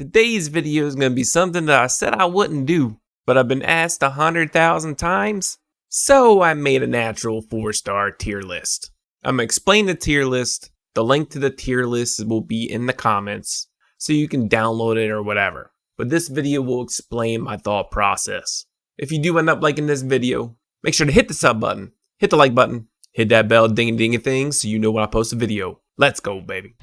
Today's video is going to be something that I said I wouldn't do, but I've been asked 100,000 times, so I made a natural 4-star tier list. I'm going to explain the tier list. The link to the tier list will be in the comments, so you can download it or whatever. But this video will explain my thought process. If you do end up liking this video, make sure to hit the sub button, hit the like button, hit that bell ding thing so you know when I post a video. Let's go, baby.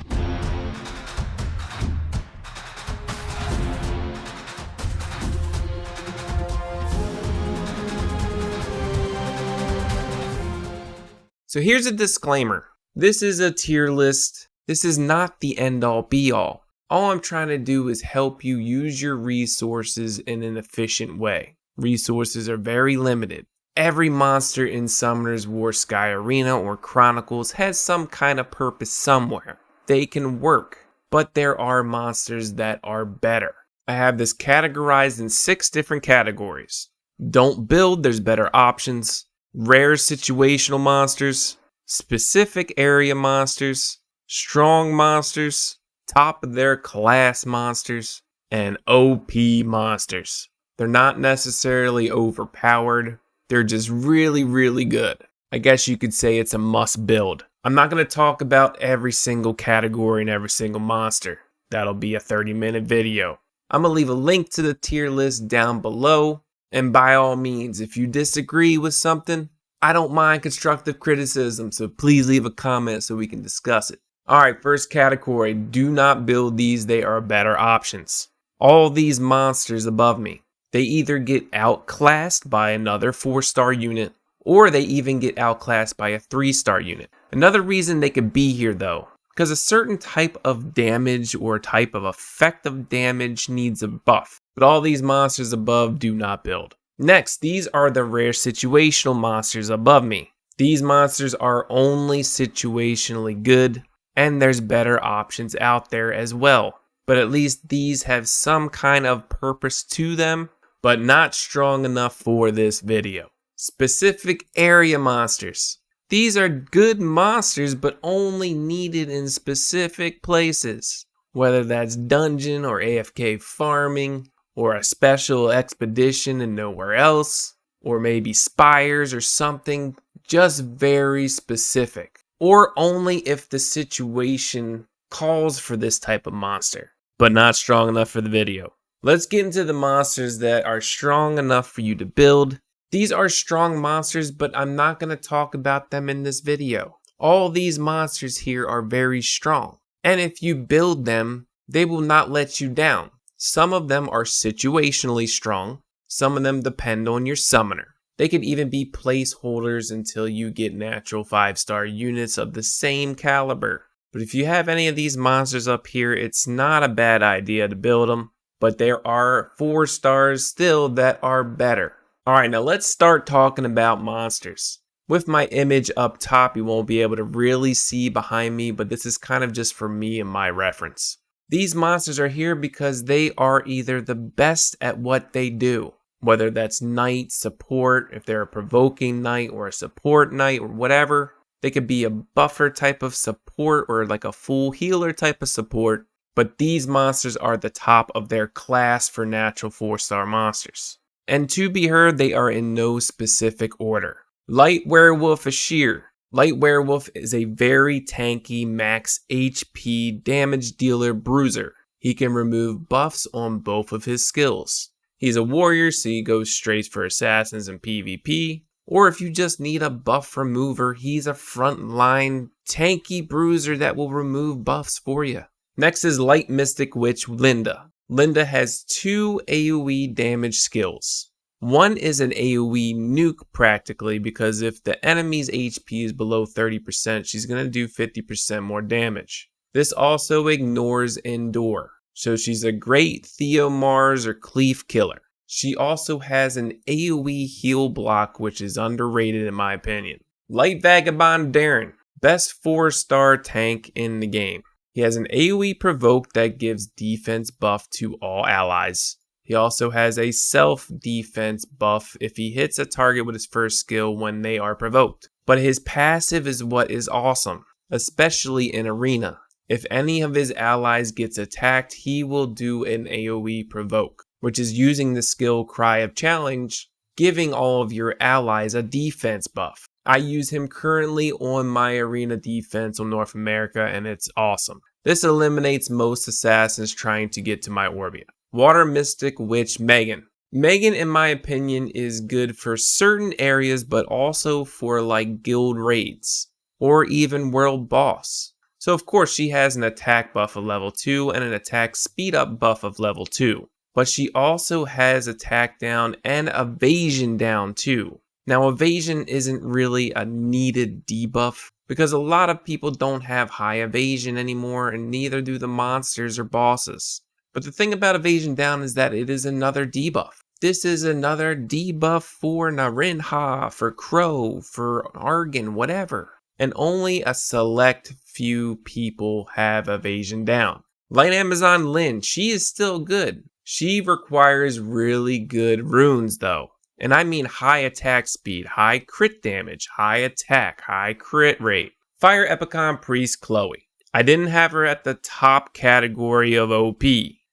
So here's a disclaimer. This is a tier list. This is not the end all be all. All I'm trying to do is help you use your resources in an efficient way. Resources are very limited. Every monster in Summoner's War Sky Arena or Chronicles has some kind of purpose somewhere. They can work, but there are monsters that are better. I have this categorized in 6 different categories. Don't build, there's better options. Rare situational monsters, specific area monsters, strong monsters, top of their class monsters, and OP monsters. They're not necessarily overpowered. They're just really good. I guess you could say it's a must build. I'm not going to talk about every single category and every single monster. That'll be a 30-minute video. I'm going to leave a link to the tier list down below. And by all means, if you disagree with something, I don't mind constructive criticism, so please leave a comment so we can discuss it. Alright, first category, do not build these, they are better options. All these monsters above me, they either get outclassed by another 4-star unit, or they even get outclassed by a 3-star unit. Another reason they could be here though, because a certain type of damage or type of effective damage needs a buff. But all these monsters above do not build. Next, these are the rare situational monsters above me. These monsters are only situationally good, and there's better options out there as well. But at least these have some kind of purpose to them, but not strong enough for this video. Specific area monsters. These are good monsters, but only needed in specific places. Whether that's dungeon or AFK farming, or a special expedition and nowhere else, or maybe spires or something, just very specific. Or only if the situation calls for this type of monster, but not strong enough for the video. Let's get into the monsters that are strong enough for you to build. These are strong monsters, but I'm not going to talk about them in this video. All these monsters here are very strong, and if you build them, they will not let you down. Some of them are situationally strong, some of them depend on your summoner. They could even be placeholders until you get natural 5-star units of the same caliber. But if you have any of these monsters up here, it's not a bad idea to build them. But there are 4 stars still that are better. Alright, now let's start talking about monsters. With my image up top, you won't be able to really see behind me, but this is kind of just for me and my reference. These monsters are here because they are either the best at what they do. Whether that's knight, support, if they're a provoking knight or a support knight or whatever. They could be a buffer type of support or like a full healer type of support. But these monsters are the top of their class for natural 4-star monsters. And to be heard, they are in no specific order. Light Werewolf Ashir. Light Werewolf is a very tanky max HP damage dealer bruiser. He can remove buffs on both of his skills. He's a warrior, so he goes straight for assassins and PvP. Or if you just need a buff remover, he's a frontline tanky bruiser that will remove buffs for you. Next is Light Mystic Witch Linda. Linda has 2 AoE damage skills. One is an AoE nuke practically, because if the enemy's HP is below 30%, she's going to do 50% more damage. This also ignores Endure, so she's a great Theomars or Cleave killer. She also has an AoE heal block, which is underrated in my opinion. Light Vagabond Darren, best 4-star tank in the game. He has an AoE provoke that gives defense buff to all allies. He also has a self-defense buff if he hits a target with his first skill when they are provoked. But his passive is what is awesome, especially in Arena. If any of his allies gets attacked, he will do an AoE provoke, which is using the skill Cry of Challenge, giving all of your allies a defense buff. I use him currently on my arena defense on North America, and it's awesome. This eliminates most assassins trying to get to my Orbia. Water Mystic Witch Megan. Megan, in my opinion, is good for certain areas, but also for like guild raids or even world boss. So of course she has an attack buff of level 2 and an attack speed up buff of level 2. But she also has attack down and evasion down too. Now evasion isn't really a needed debuff because a lot of people don't have high evasion anymore, and neither do the monsters or bosses. But the thing about evasion down is that it is another debuff. This is another debuff for Narinha, for Crow, for Argon, whatever. And only a select few people have evasion down. Light Amazon Lynn, she is still good. She requires really good runes though. And I mean high attack speed, high crit damage, high attack, high crit rate. Fire Epicon Priest Chloe. I didn't have her at the top category of OP.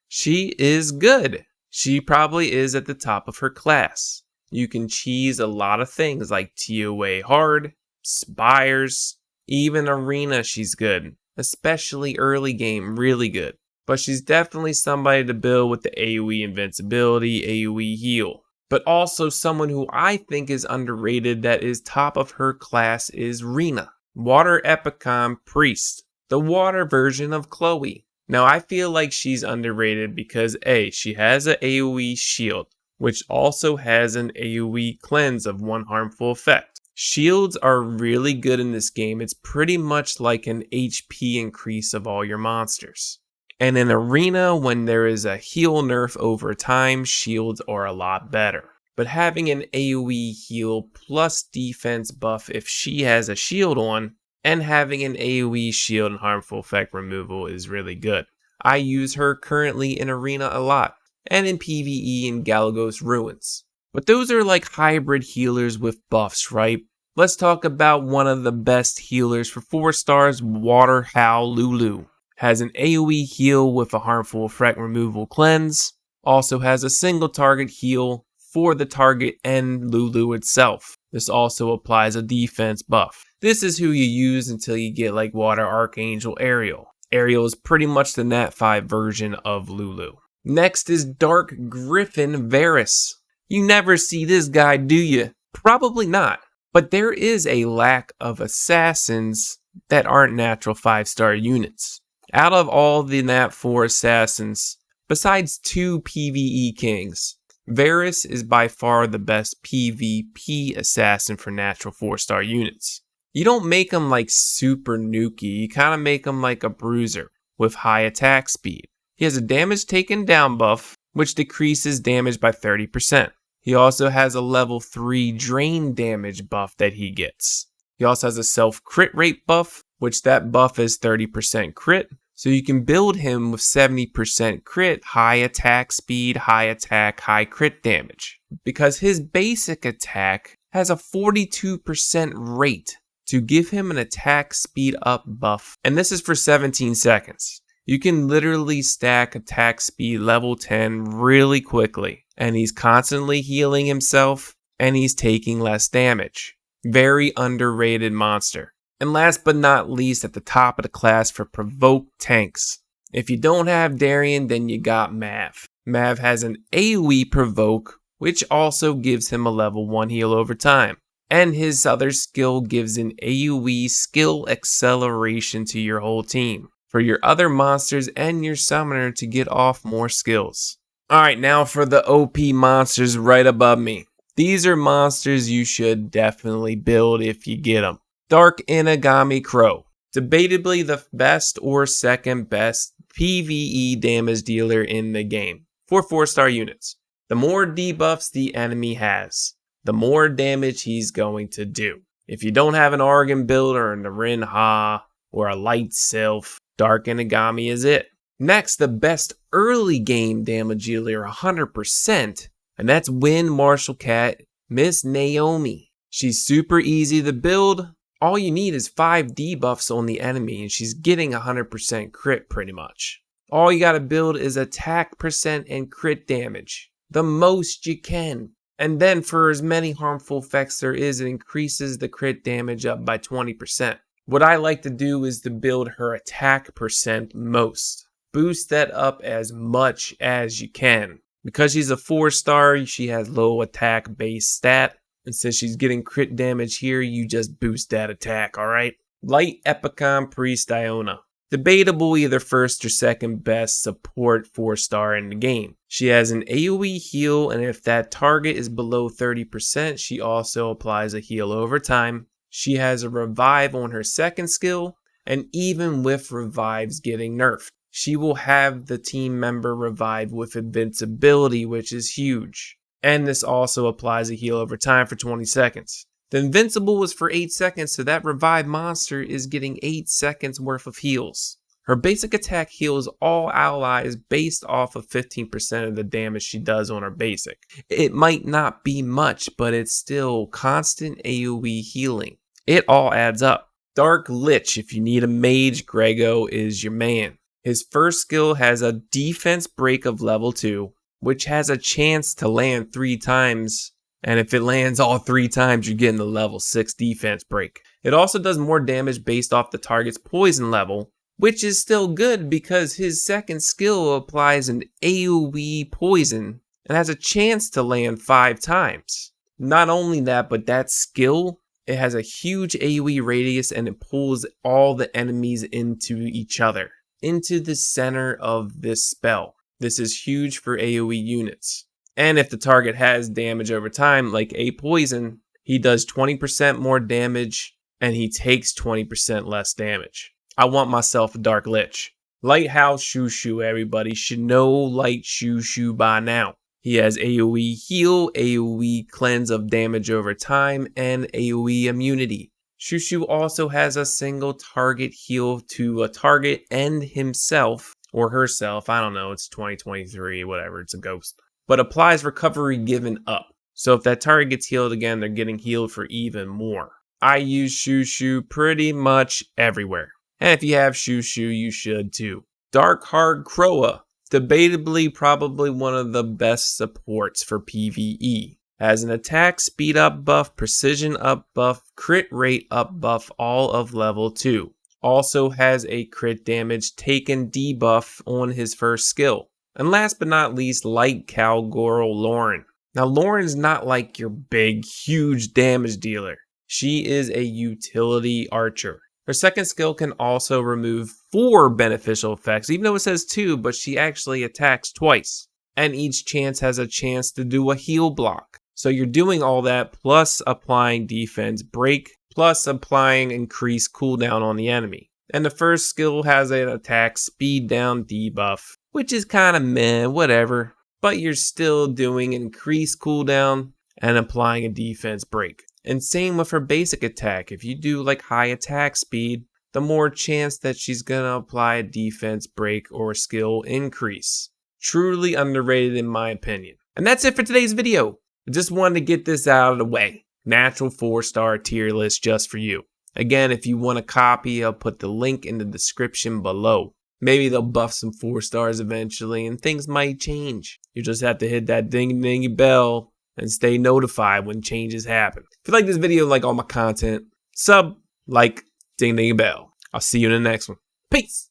She is good. She probably is at the top of her class. You can cheese a lot of things like TOA hard, Spires, even Arena she's good. Especially early game, really good. But she's definitely somebody to build with the AoE invincibility, AoE heal. But also someone who I think is underrated that is top of her class is Rena. Water Epicon Priest. The water version of Chloe. Now I feel like she's underrated because A, she has an AoE shield, which also has an AoE cleanse of 1 harmful effect. Shields are really good in this game. It's pretty much like an HP increase of all your monsters. And in Arena, when there is a heal nerf over time, shields are a lot better. But having an AoE heal plus defense buff if she has a shield on, and having an AoE shield and harmful effect removal is really good. I use her currently in Arena a lot, and in PvE in Galagos Ruins. But those are like hybrid healers with buffs, right? Let's talk about one of the best healers for 4 stars, Water Howl Lulu. Has an AoE heal with a harmful effect removal cleanse. Also has a single target heal for the target and Lulu itself. This also applies a defense buff. This is who you use until you get like Water Archangel Ariel. Ariel is pretty much the Nat 5 version of Lulu. Next is Dark Griffin Varus. You never see this guy, do you? Probably not. But there is a lack of assassins that aren't natural 5-star units. Out of all the Nat 4 assassins, besides 2 PvE kings, Varus is by far the best PvP assassin for natural 4-star units. You don't make him like super nukey, you kind of make him like a bruiser with high attack speed. He has a damage taken down buff, which decreases damage by 30%. He also has a level 3 drain damage buff that he gets. He also has a self crit rate buff, which that buff is 30% crit. So you can build him with 70% crit, high attack speed, high attack, high crit damage. Because his basic attack has a 42% rate to give him an attack speed up buff. And this is for 17 seconds. You can literally stack attack speed level 10 really quickly. And he's constantly healing himself and he's taking less damage. Very underrated monster. And last but not least, at the top of the class for provoke tanks. If you don't have Darian, then you got Mav. Mav has an AoE provoke, which also gives him a level 1 heal over time. And his other skill gives an AoE skill acceleration to your whole team, for your other monsters and your summoner to get off more skills. Alright, now for the OP monsters right above me. These are monsters you should definitely build if you get them. Dark Inagami Crow. Debatably the best or second best PvE damage dealer in the game for 4-star units. The more debuffs the enemy has, the more damage he's going to do. If you don't have an Argon build or a Narinha or a Light Sylph, Dark Inagami is it. Next, the best early game damage dealer 100%, and that's Wind Marshal Cat, Miss Naomi. She's super easy to build. All you need is 5 debuffs on the enemy and she's getting 100% crit pretty much. All you gotta build is attack percent and crit damage. The most you can. And then for as many harmful effects there is, it increases the crit damage up by 20%. What I like to do is to build her attack percent most. Boost that up as much as you can. Because she's a 4-star, she has low attack base stat. And since she's getting crit damage here, you just boost that attack, alright? Light Epicon Priest Iona. Debatable either first or second best support 4-star in the game. She has an AoE heal, and if that target is below 30%, she also applies a heal over time. She has a revive on her second skill, and even with revives getting nerfed, she will have the team member revive with invincibility, which is huge. And this also applies a heal over time for 20 seconds. The invincible is for 8 seconds, so that revived monster is getting 8 seconds worth of heals. Her basic attack heals all allies based off of 15% of the damage she does on her basic. It might not be much, but it's still constant AoE healing. It all adds up. Dark Lich, if you need a mage, Grego is your man. His first skill has a defense break of level 2, which has a chance to land 3 times. And if it lands all 3 times, you're getting the level 6 defense break. It also does more damage based off the target's poison level, which is still good because his second skill applies an AoE poison and has a chance to land 5 times. Not only that, but that skill, it has a huge AoE radius and it pulls all the enemies into each other, into the center of this spell. This is huge for AoE units. And if the target has damage over time, like a poison, he does 20% more damage and he takes 20% less damage. I want myself a Dark Lich. Lighthouse Shushu, everybody should know Light Shushu by now. He has AoE heal, AoE cleanse of damage over time, and AoE immunity. Shushu also has a single target heal to a target and himself, or herself, I don't know, it's 2023, whatever, it's a ghost. But applies recovery given up. So if that target gets healed again, they're getting healed for even more. I use Shushu pretty much everywhere. And if you have Shushu, you should too. Darkheart Croa, debatably probably one of the best supports for PvE. Has an attack speed up buff, precision up buff, crit rate up buff, all of level 2. Also has a crit damage taken debuff on his first skill. And last but not least, Light Cowgirl Lauren. Now Lauren's not like your big, huge damage dealer. She is a utility archer. Her second skill can also remove 4 beneficial effects, even though it says 2, but she actually attacks twice. And each chance has a chance to do a heal block. So you're doing all that plus applying defense break, plus applying increased cooldown on the enemy. And the first skill has an attack speed down debuff, which is kind of meh, whatever. But you're still doing increased cooldown and applying a defense break. And same with her basic attack. If you do like high attack speed, the more chance that she's gonna apply a defense break or skill increase. Truly underrated in my opinion. And that's it for today's video. I just wanted to get this out of the way. Natural 4-star tier list just for you. Again, if you want a copy, I'll put the link in the description below. Maybe they'll buff some 4 stars eventually and things might change. You just have to hit that ding-dingy bell and stay notified when changes happen. If you like this video, like all my content, sub, like, ding-dingy bell. I'll see you in the next one. Peace!